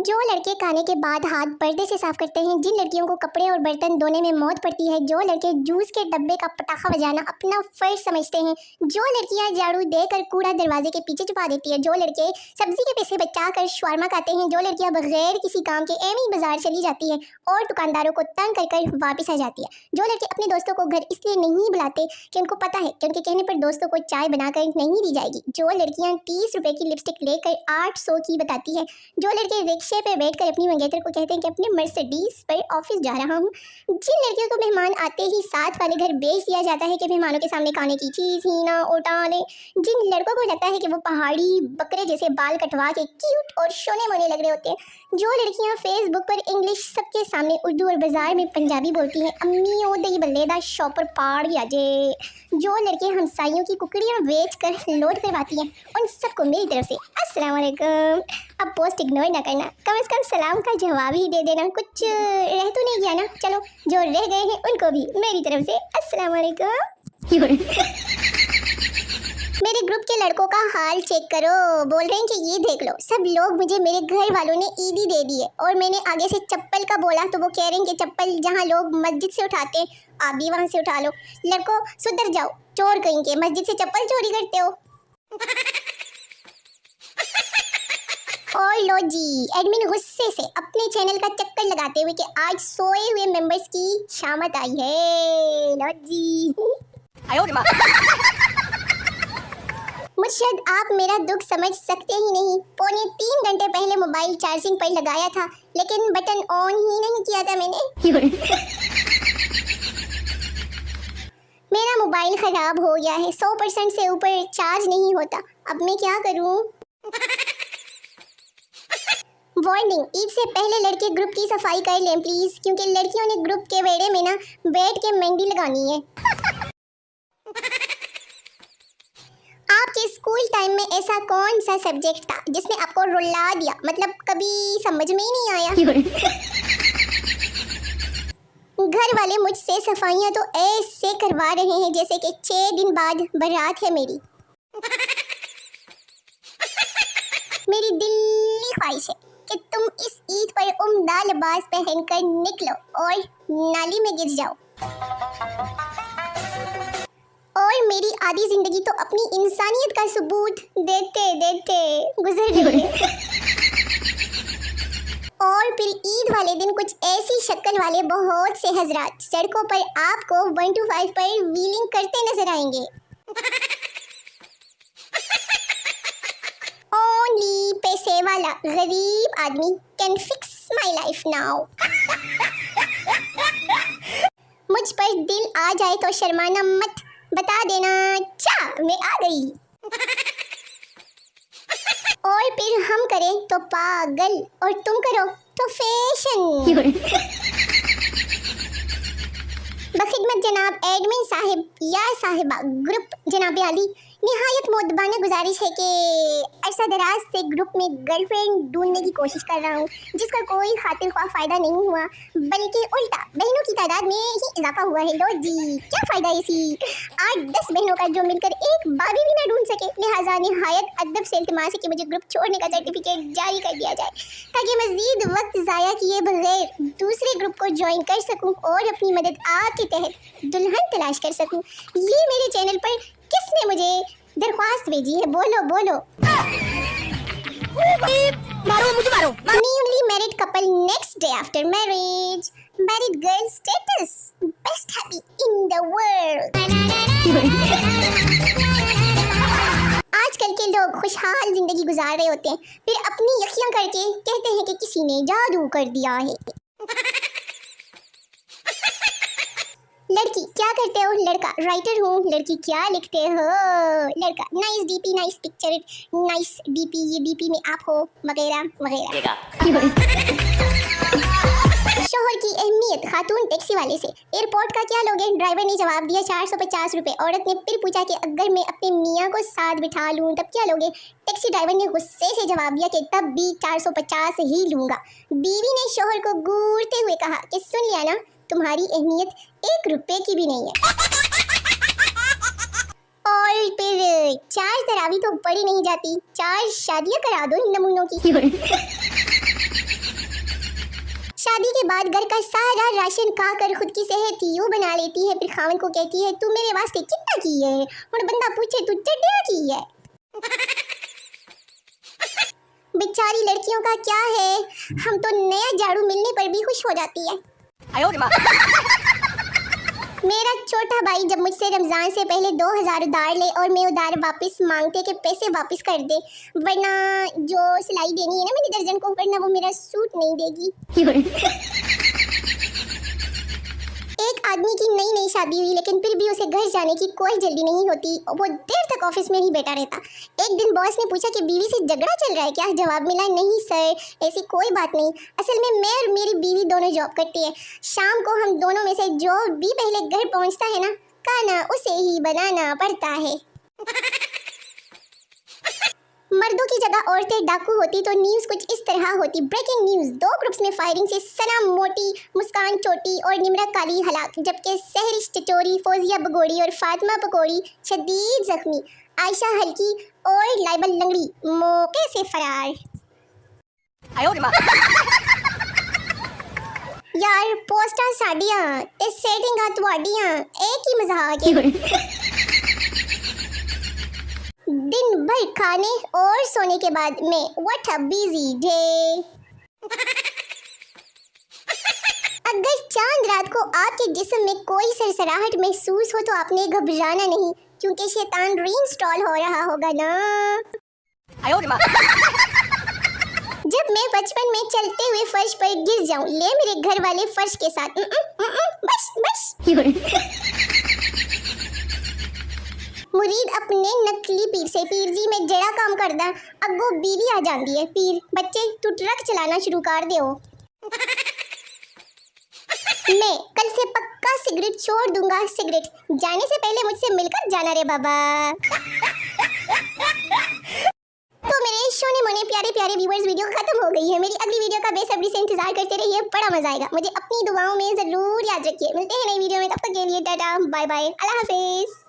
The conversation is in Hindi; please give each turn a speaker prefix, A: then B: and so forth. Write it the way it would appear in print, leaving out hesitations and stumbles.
A: जो लड़के खाने के बाद हाथ पर्दे से साफ करते हैं, जिन लड़कियों को कपड़े और बर्तन धोने में मौत पड़ती है, जो लड़के जूस के डब्बे का पटाखा बजाना अपना फर्ज समझते हैं, जो लड़कियां झाड़ू देकर कूड़ा दरवाजे के पीछे छुपा देती है, जो लड़के सब्जी के पैसे बचाकर शवारमा खाते हैं, जो लड़कियां बगैर किसी काम के एवं बाजार चली जाती है और दुकानदारों को तंग कर कर वापस आ जाती है, जो लड़के अपने दोस्तों को घर इसलिए नहीं बुलाते कि उनको पता है कि उनके कहने पर दोस्तों को चाय बनाकर नहीं दी जाएगी, जो लड़कियां 30 रुपए की लिपस्टिक लेकर 800 की बताती है, जो लड़के रिक्शे पे बैठकर अपनी मंगेतर को कहते हैं कि अपने मर्सिडीज पर ऑफिस जा रहा हूँ, जिन लड़कियों को मेहमान आते ही साथ वाले घर भेज दिया जाता है कि मेहमानों के सामने खाने की चीज़ ही ना उठा ले, जिन लड़कों को लगता है कि वो पहाड़ी बकरे जैसे बाल कटवा के क्यूट और शोने मोने लग रहे होते हैं, जो लड़कियाँ फेसबुक पर इंग्लिश सबके सामने उर्दू और बाजार में पंजाबी बोलती हैं, अम्मी ओ दही बल्लेदा शॉपर पाड़ या जे, जो लड़के हमसाइयों की कुकड़ियाँ बेच कर लोड करवाती हैं, उन सबको मेरी तरफ से अस्सलाम वालेकुम। अब पोस्ट इग्नोर ना करना, कम से कम सलाम का जवाब ही दे देना, कुछ रह तो नहीं गया ना। चलो जो रह गए हैं उनको भी मेरी तरफ से अस्सलाम वालेकुम। मेरे ग्रुप के लड़कों का हाल चेक करो, बोल रहे हैं कि ये देख लो, सब लोग मुझे मेरे घर वालों ने ईदी दे दी है और मैंने आगे से चप्पल का बोला तो वो कह रहे हैं कि चप्पल जहाँ लोग मस्जिद से उठाते हैं आप भी वहाँ से उठा लो। लड़कों सुधर जाओ, चोर कहीं के मस्जिद से चप्पल चोरी करते हो। और लो जी, एडमिन गुस्से से अपने चैनल का चक्कर लगाते हुए कि आज सोए हुए मेंबर्स की शामत आई है। लो जी मुर्शद, आप मेरा दुख समझ सकते ही नहीं। 2.25 घंटे पहले मोबाइल चार्जिंग पर लगाया था लेकिन बटन ऑन ही नहीं किया था मैंने। मेरा मोबाइल खराब हो गया है, 100% से ऊपर चार्ज नहीं होता, अब मैं क्या करूं? वार्निंग, ईद से पहले लड़के ग्रुप की सफाई कर लें प्लीज, क्योंकि लड़कियों ने ग्रुप के वेड़े में ना बैठ के मेहंदी लगानी है। आपके स्कूल टाइम में ऐसा कौन सा सब्जेक्ट था जिसने आपको रुला दिया, मतलब कभी समझ में ही नहीं आया? घर वाले मुझसे सफाइयाँ तो ऐसे करवा रहे हैं जैसे कि 6 दिन बाद बारात है मेरी। मेरी दिल्ली ख्वाहिश है कि तुम इस ईद पर उम्दा लिबास पहनकर निकलो और नाली में गिर जाओ, और मेरी आधी जिंदगी तो अपनी इंसानियत का सबूत देते देते गुजर गई है। और फिर ईद वाले दिन कुछ ऐसी शक्ल वाले बहुत से हजरात सड़कों पर आपको 1 to 5 पर व्हीलिंग करते नजर आएंगे। ओनली पैसे वाला गरीब आदमी can fix my life now. मुझ पर दिल आ जाए तो शर्माना मत, बता देना चा मैं आ गई। और फिर हम करें तो पागल और तुम करो तो फैशन। बखिदमत जनाब एडमिन साहिब या साहिबा ग्रुप जनाब आली, निहायत मोदबाना गुजारिश है कि अरसा दराज से ग्रुप में गर्लफ्रेंड ढूंढने की कोशिश कर रहा हूँ जिसका कोई खातिर ख्वाह फ़ायदा नहीं हुआ, बल्कि उल्टा बहनों की तादाद में ही इजाफा हुआ है। लो जी, क्या फ़ायदा इसी 8-10 बहनों का जो मिलकर एक बाबी भी ना ढूंढ सके। लिहाजा निहायत अदब से इल्तिमास है कि मुझे ग्रुप छोड़ने का सर्टिफिकेट जारी कर दिया जाए ताकि मज़ीद वक्त ज़ाया किए बगैर दूसरे ग्रुप को ज्वाइन कर सकूँ और अपनी मदद आपके तहत दुल्हन तलाश कर सकूँ। ये मेरे चैनल पर किसने मुझे दरख्वास्त भेजी है? बोलो बोलो। मारो मुझे मारो। Newly married couple next day after marriage, married girl status best happy in the world. आजकल के लोग खुशहाल जिंदगी गुजार रहे होते हैं, फिर अपनी यखियां करके कहते हैं कि किसी ने जादू कर दिया है। लड़की क्या करते हो? लड़का राइटर हूँ। लड़की क्या लिखते हो? लड़का nice DP, nice picture, nice DP, ये डीपी में आप हो वगैरह वगैरह। शोहर की अहमियत खातून टैक्सी वाले से, एयरपोर्ट का क्या लोगे? ड्राइवर ने जवाब दिया 450 रुपये। औरत ने फिर पूछा कि अगर मैं अपने मियाँ को साथ बिठा लूँ तब क्या लोगे? टैक्सी ड्राइवर ने गुस्से से जवाब दिया कि तब भी 450 ही लूँगा। बीवी ने शोहर को घूरते हुए कहा कि सुन लिया ना, तुम्हारी अहमियत 1 रुपये की भी नहीं है। और फिर 4 तरावी तो पड़ी नहीं जाती, 4 शादियाँ करा दो इन नमूनों की। के बाद घर का सारा राशन खाकर खुद की सेहत यूं बना लेती है, फिर खावन को कहती है तू मेरे वास्ते कितना की है। और बंदा पूछे तू चड्डिया की है। बेचारी लड़कियों का क्या है, हम तो नया झाड़ू मिलने पर भी खुश हो जाती है। मेरा छोटा भाई जब मुझसे रमजान से पहले 2000 उधार ले और मैं उधार वापस मांगते कि पैसे वापस कर दे, वरना जो सिलाई देनी है ना मेरे दर्जन को, वरना वो मेरा सूट नहीं देगी। एक आदमी की नई नई शादी हुई, लेकिन फिर भी उसे घर जाने की कोई जल्दी नहीं होती, वो देर तक ऑफिस में ही बैठा रहता। एक दिन बॉस ने पूछा कि बीवी से झगड़ा चल रहा है क्या? जवाब मिला नहीं सर, ऐसी कोई बात नहीं, असल में मैं और मेरी बीवी दोनों जॉब करती है। शाम को हम दोनों में से जो भी पहले घर पहुंचता है ना, खाना उसे ही बनाना पड़ता है। मर्दों की जगह औरतें डाकू होती तो न्यूज़ कुछ इस तरह होती। ब्रेकिंग न्यूज़, 2 ग्रुप्स में फायरिंग से सना मोटी, मुस्कान चोटी और निमरा काली हलाक, जबकि सहरिश चचोरी, फौजिया बगोड़ी और फातिमा पकौड़ी शदीद जख्मी, आयशा हल्की और लाइबल लंगड़ी मौके से फरार। यार पोस्टर साड़ियाँ ते सेटिंग तुहाडियाँ एक ही मजाक है। दिन भर खाने और सोने के बाद में व्हाट अ बिजी डे। अगर चांद रात को आपके जिस्म में कोई सरसराहट महसूस हो तो आपने घबराना नहीं, क्योंकि शैतान रीइंस्टॉल हो रहा होगा ना। जब मैं बचपन में चलते हुए फर्श पर गिर जाऊं, ले मेरे घर वाले फर्श के साथ बस बस। मुरीद अपने नकली पीर से पीर जी मैं जड़ा काम करदा, अगो बीवी आ जाती है, पीर बच्चे तू ट्रक चलाना शुरू कर दे। मैं कल से पक्का सिगरेट छोड़ दूंगा, सिगरेट जाने से पहले मुझसे मिलकर जाना रे बाबा। तो मेरे सोने मोने प्यारे प्यारे व्यूअर्स, वीडियो खत्म हो गई है। मेरी अगली वीडियो का बेसब्री से इंतजार करते रहिए, बड़ा मजा आएगा। मुझे अपनी दुआओं में जरूर याद रखिए। मिलते हैं नई वीडियो में, तब तक के लिए टाटा बाय बाय, अल्लाह हाफिज।